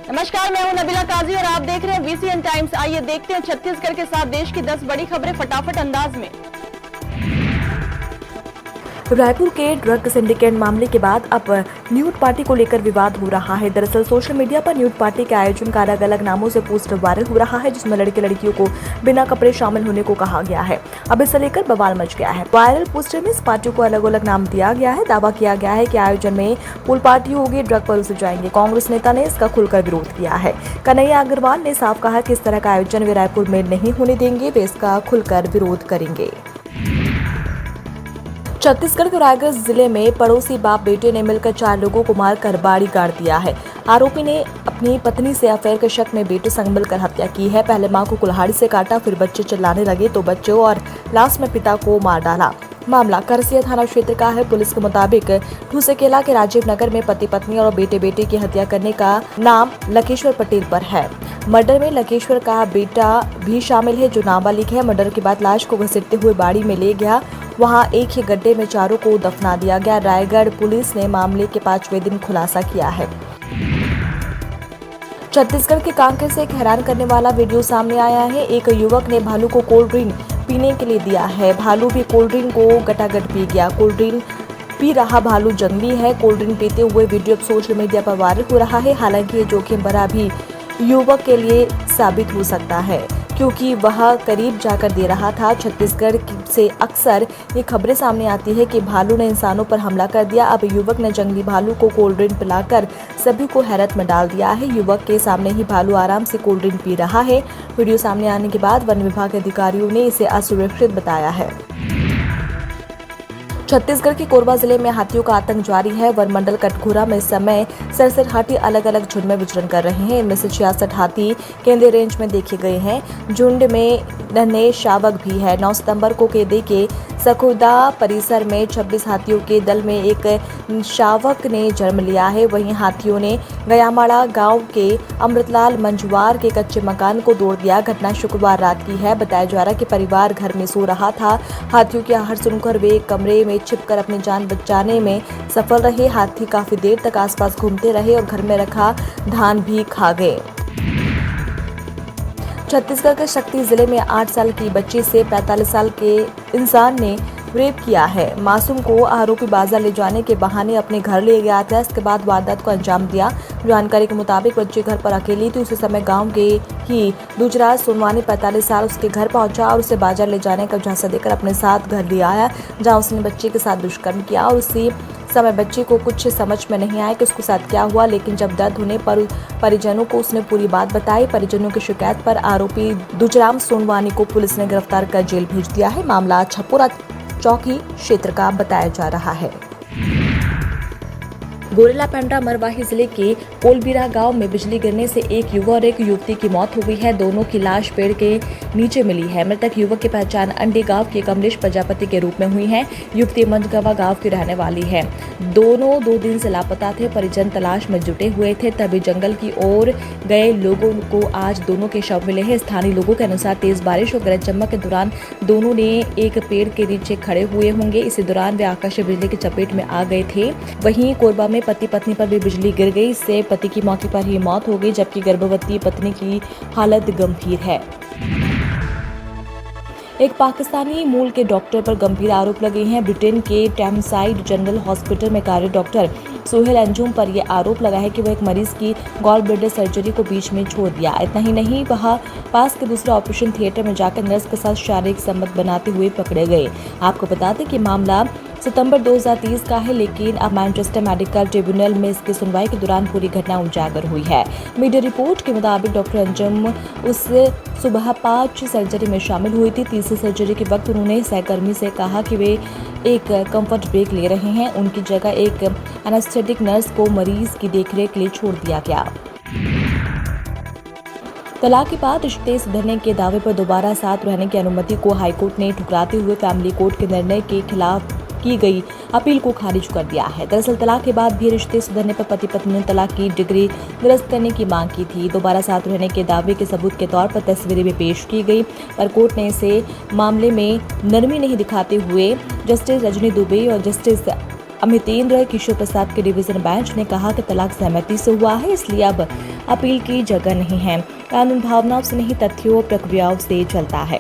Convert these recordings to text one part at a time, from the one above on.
नमस्कार, मैं हूं नबीला काजी और आप देख रहे हैं वीसीएन टाइम्स। आइए देखते हैं छत्तीसगढ़ के साथ देश की 10 बड़ी खबरें फटाफट अंदाज में। रायपुर के ड्रग सिंडिकेट मामले के बाद अब न्यूड पार्टी को लेकर विवाद हो रहा है। दरअसल सोशल मीडिया पर न्यूड पार्टी के आयोजन का अलग अलग नामों से पोस्टर वायरल हो रहा है, जिसमें लड़के लड़कियों को बिना कपड़े शामिल होने को कहा गया है। अब इसे लेकर बवाल मच गया है। वायरल पोस्टर में इस पार्टी को अलग अलग नाम दिया गया है। दावा किया गया है कि आयोजन में पूल पार्टी होगी, ड्रग परोसे जाएंगे। कांग्रेस नेता ने इसका खुलकर विरोध किया है। कन्हैया अग्रवाल ने साफ कहा कि इस तरह का आयोजन वे रायपुर में नहीं होने देंगे, वे इसका खुलकर विरोध करेंगे। छत्तीसगढ़ के रायगढ़ जिले में पड़ोसी बाप बेटे ने मिलकर 4 लोगों को मारकर बाड़ी गाड़ दिया है। आरोपी ने अपनी पत्नी से अफेयर के शक में बेटे संग मिलकर हत्या की है। पहले मां को कुल्हाड़ी से काटा, फिर बच्चे चिल्लाने लगे तो बच्चों और लास्ट में पिता को मार डाला। मामला करसिया थाना क्षेत्र का है। पुलिस के मुताबिक ठूसेकेला के राजीव नगर में पति पत्नी और बेटे की हत्या करने का नाम लकेश्वर पटेल पर है। मर्डर में लकेश्वर का बेटा भी शामिल है, जो नाबालिग है। मर्डर के बाद लाश को घसीटते हुए बाड़ी में ले गया, वहां एक ही गड्ढे में चारों को दफना दिया गया। रायगढ़ पुलिस ने मामले के 5वें दिन खुलासा किया है। छत्तीसगढ़ के कांकेर से एक हैरान करने वाला वीडियो सामने आया है। एक युवक ने भालू को कोल्ड ड्रिंक पीने के लिए दिया है। भालू भी कोल्ड ड्रिंक को गटागट पी गया। कोल्ड ड्रिंक पी रहा भालू जंगली है। कोल्ड ड्रिंक पीते हुए वीडियो अब सोशल मीडिया पर वायरल हो रहा है। हालांकि ये जोखिम भरा भी युवक के लिए साबित हो सकता है, क्योंकि वह करीब जाकर दे रहा था। छत्तीसगढ़ से अक्सर ये खबरें सामने आती है कि भालू ने इंसानों पर हमला कर दिया। अब युवक ने जंगली भालू को कोल्ड ड्रिंक पिलाकर सभी को हैरत में डाल दिया है। युवक के सामने ही भालू आराम से कोल्ड ड्रिंक पी रहा है। वीडियो सामने आने के बाद वन विभाग के अधिकारियों ने इसे असुरक्षित बताया है। छत्तीसगढ़ के कोरबा जिले में हाथियों का आतंक जारी है। वन मंडल कटघोरा में इस समय 67 हाथी अलग अलग झुंड में विचरण कर रहे हैं। इनमें से 66 हाथी केंद्रीय रेंज में देखे गए हैं। झुंड में नन्हे शावक भी है। 9 सितंबर को केंद्र के सखुदा परिसर में 26 हाथियों के दल में एक शावक ने जन्म लिया है। वहीं हाथियों ने गयामाड़ा गांव के अमृतलाल मंजवार के कच्चे मकान को तोड़ दिया। घटना शुक्रवार रात की है। बताया जा रहा है कि परिवार घर में सो रहा था। हाथियों की आहट सुनकर वे एक कमरे में छिपकर अपनी जान बचाने में सफल रहे। हाथी काफी देर तक आसपास घूमते रहे और घर में रखा धान भी खा गए। छत्तीसगढ़ के शक्ति जिले में 8 साल की बच्ची से 45 साल के इंसान ने रेप किया है। मासूम को आरोपी बाजार ले जाने के बहाने अपने घर ले गया था। इसके बाद वारदात को अंजाम दिया। जानकारी के मुताबिक बच्ची घर पर अकेली थी। उसी समय गांव के ही दूजराज सोनवानी 45 साल उसके घर पहुंचा और उसे बाजार ले जाने का झांसा देकर अपने साथ घर ले आया, जहां उसने बच्ची के साथ दुष्कर्म किया। और उसी समय बच्ची को कुछ समझ में नहीं आया कि उसके साथ क्या हुआ, लेकिन जब दर्द होने पर परिजनों को उसने पूरी बात बताई। परिजनों की शिकायत पर आरोपी दूजराम सोनवानी को पुलिस ने गिरफ्तार कर जेल भेज दिया है। मामला छपुरा चौकी क्षेत्र का बताया जा रहा है। गोरेला पेंड्रा मरवाही जिले के कोलबीरा गांव में बिजली गिरने से एक युवक और एक युवती की मौत हो गई है। दोनों की लाश पेड़ के नीचे मिली है। मृतक युवक की पहचान अंडी गांव के कमलेश प्रजापति के रूप में हुई है। युवती मंदगवा गांव की रहने वाली है। दोनों 2 दिन से लापता थे। परिजन तलाश में जुटे हुए थे, तभी जंगल की ओर गए लोगों को आज दोनों के शव मिले हैं। स्थानीय लोगों के अनुसार तेज बारिश और गरज चमक के दौरान दोनों ने एक पेड़ के नीचे खड़े हुए होंगे। इसी दौरान वे आकाशीय बिजली की चपेट में आ गए थे। वहीं कोरबा में पति पत्नी पर भी बिजली गिर गई। इससे पति की मौके पर ही मौत हो गई, जबकि गर्भवती पत्नी की हालत गंभीर है। एक पाकिस्तानी मूल के डॉक्टर पर गंभीर आरोप लगे हैं। ब्रिटेन के टैमसाइड जनरल हॉस्पिटल में कार्यरत डॉक्टर सोहेल अंजुम पर यह आरोप लगा है कि वह एक मरीज की गॉल ब्लैडर सर्जरी को बीच में छोड़ दिया। इतना ही नहीं, वह पास के दूसरे ऑपरेशन थिएटर में जाकर नर्स के साथ शारीरिक संबंध बनाते हुए पकड़े गए। आपको बता दें कि मामला सितंबर 2030 का है, लेकिन अब मैनचेस्टर मेडिकल ट्रिब्यूनल में इसकी सुनवाई के दौरान पूरी घटना उजागर हुई है। मीडिया रिपोर्ट के मुताबिक डॉक्टर अंजुम उस सुबह 5 सर्जरी में शामिल हुई थी। तीसरी सर्जरी के वक्त उन्होंने सहकर्मी से कहा कि वे एक कंफर्ट ब्रेक ले रहे हैं। उनकी जगह एक एनेस्थेटिक नर्स को मरीज की देखरेख के लिए छोड़ दिया गया। तलाक के बाद रिश्ते सुधरने के दावे पर दोबारा साथ रहने की अनुमति को हाईकोर्ट ने ठुकराते हुए फैमिली कोर्ट के निर्णय के खिलाफ की गई अपील को खारिज कर दिया है। दरअसल तलाक के बाद भी रिश्ते सुधरने पर पति पत्नी ने तलाक की डिग्री निरस्त करने की मांग की थी। दोबारा साथ रहने के दावे के सबूत के तौर पर तस्वीरें भी पेश की गई, पर कोर्ट ने इसे मामले में नरमी नहीं दिखाते हुए जस्टिस रजनी दुबे और जस्टिस अमितेंद्र किशोर प्रसाद के डिवीजन बेंच ने कहा कि तलाक सहमति से हुआ है, इसलिए अब अपील की जगह नहीं है। कानून भावनाओं से नहीं, तथ्यों और प्रक्रियाओं से चलता है।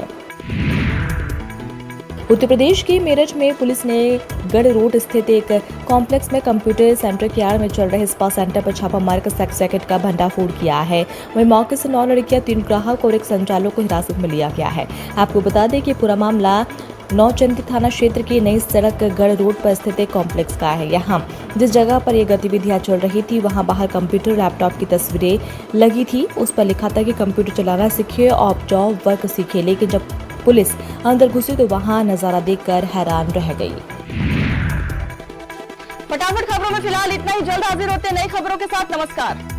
उत्तर प्रदेश के मेरठ में पुलिस ने गढ़ रोड स्थित एक कॉम्प्लेक्स में कंप्यूटर सेंटर के आड़ में चल रहे स्पा सेंटर पर छापा मारकर सेक्स रैकेट का भंडाफोड़ किया है। वहीं मौके से 9 लड़कियां, 3 ग्राहक और एक संचालक को हिरासत में लिया गया है। आपको बता दें कि पूरा मामला नौचंदी थाना क्षेत्र की नई सड़क गढ़ रोड पर स्थित एक कॉम्प्लेक्स का है। यहाँ जिस जगह पर ये गतिविधियां चल रही थी, वहां बाहर कंप्यूटर लैपटॉप की तस्वीरें लगी थी। उस पर लिखा था कि कंप्यूटर चलाना सीखिए और जॉब वर्क सीखिए। लेकिन जब पुलिस अंदर घुसी तो वहां नजारा देखकर हैरान रह गई। फटाफट खबरों में फिलहाल इतना ही। जल्द हाजिर होते हैं नई खबरों के साथ। नमस्कार।